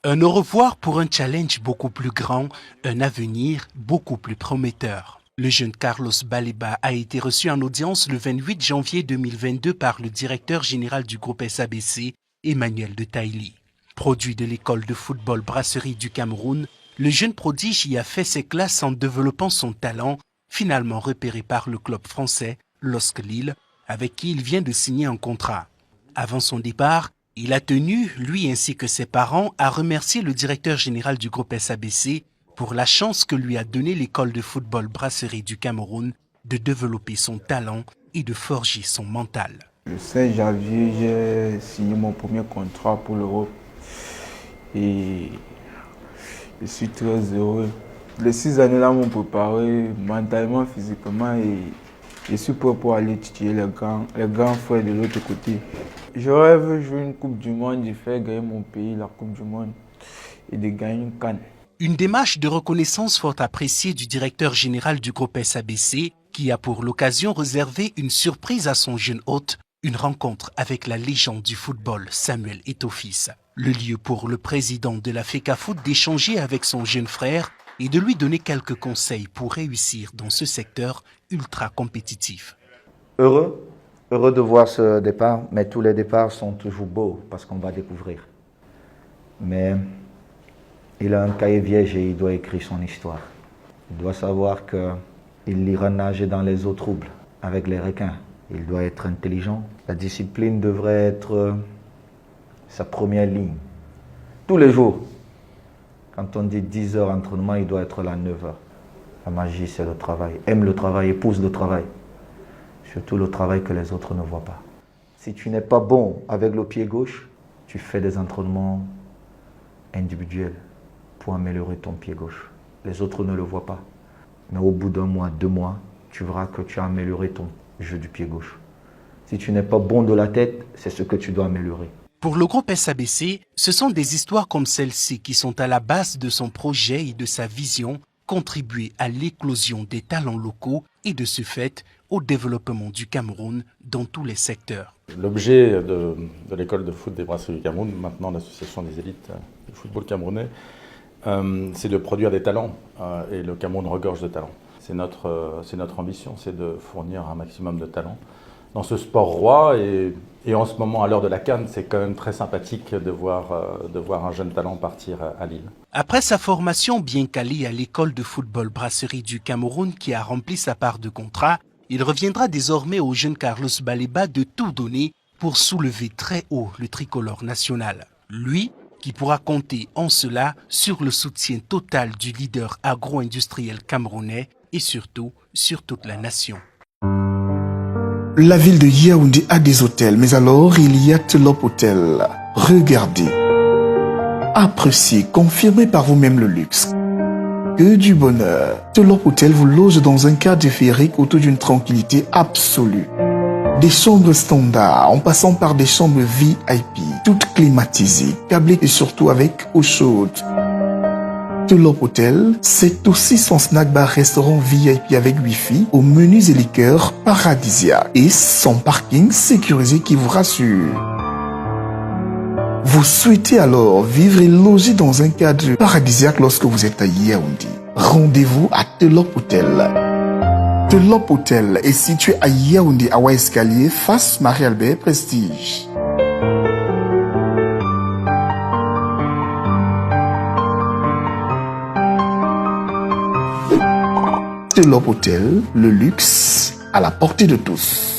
Un au revoir pour un challenge beaucoup plus grand, un avenir beaucoup plus prometteur. Le jeune Carlos Baleba a été reçu en audience le 28 janvier 2022 par le directeur général du groupe SABC, Emmanuel de Taïli. Produit de l'école de football Brasserie du Cameroun, le jeune prodige y a fait ses classes en développant son talent, finalement repéré par le club français, LOSC Lille, avec qui il vient de signer un contrat. Avant son départ, il a tenu, lui ainsi que ses parents, à remercier le directeur général du groupe SABC pour la chance que lui a donnée l'école de football Brasserie du Cameroun de développer son talent et de forger son mental. Le 16 janvier, j'ai signé mon premier contrat pour l'Europe et je suis très heureux. Les 6 années-là m'ont préparé mentalement, physiquement et je suis prêt pour aller titiller les grands frères de l'autre côté. Je rêve de jouer une Coupe du Monde, de faire gagner mon pays la Coupe du Monde et de gagner une CAN. Une démarche de reconnaissance fort appréciée du directeur général du groupe SABC qui a pour l'occasion réservé une surprise à son jeune hôte, une rencontre avec la légende du football Samuel Eto'o-Fils. Le lieu pour le président de la FECAFOOT d'échanger avec son jeune frère et de lui donner quelques conseils pour réussir dans ce secteur ultra compétitif. Heureux de voir ce départ, mais tous les départs sont toujours beaux parce qu'on va découvrir. Mais il a un cahier vierge et il doit écrire son histoire. Il doit savoir qu'il ira nager dans les eaux troubles avec les requins. Il doit être intelligent. La discipline devrait être sa première ligne. Tous les jours, quand on dit 10 heures d'entraînement, il doit être là 9 heures. La magie, c'est le travail. Aime le travail, épouse le travail. Surtout le travail que les autres ne voient pas. Si tu n'es pas bon avec le pied gauche, tu fais des entraînements individuels pour améliorer ton pied gauche. Les autres ne le voient pas. Mais au bout d'un mois, 2 mois, tu verras que tu as amélioré ton jeu du pied gauche. Si tu n'es pas bon de la tête, c'est ce que tu dois améliorer. Pour le groupe SABC, ce sont des histoires comme celle-ci qui sont à la base de son projet et de sa vision, contribuer à l'éclosion des talents locaux et de ce fait au développement du Cameroun dans tous les secteurs. L'objet de l'école de foot des Brasseries du Cameroun, maintenant l'association des élites du football camerounais, c'est de produire des talents et le Cameroun regorge de talents. C'est notre ambition, c'est de fournir un maximum de talents dans ce sport roi et en ce moment, à l'heure de la CAN, c'est quand même très sympathique de voir un jeune talent partir à Lille. Après sa formation bien calée à l'école de football Brasserie du Cameroun qui a rempli sa part de contrat, il reviendra désormais au jeune Carlos Baleba de tout donner pour soulever très haut le tricolore national. Lui qui pourra compter en cela sur le soutien total du leader agro-industriel camerounais et surtout sur toute la nation. La ville de Yaoundé a des hôtels, mais alors il y a Telop Hotel. Regardez, appréciez, confirmez par vous-même le luxe. Que du bonheur. Telop Hotel vous loge dans un cadre féerique autour d'une tranquillité absolue. Des chambres standards en passant par des chambres VIP, toutes climatisées, câblées et surtout avec eau chaude. Telop Hotel, c'est aussi son snack bar restaurant VIP avec Wi-Fi aux menus et liqueurs paradisiaques et son parking sécurisé qui vous rassure. Vous souhaitez alors vivre et loger dans un cadre paradisiaque lorsque vous êtes à Yaoundé. Rendez-vous à Telop Hotel. Telop Hotel est situé à Yaoundé, à Escalier, face Marie-Albert Prestige. Telop Hotel, le luxe à la portée de tous.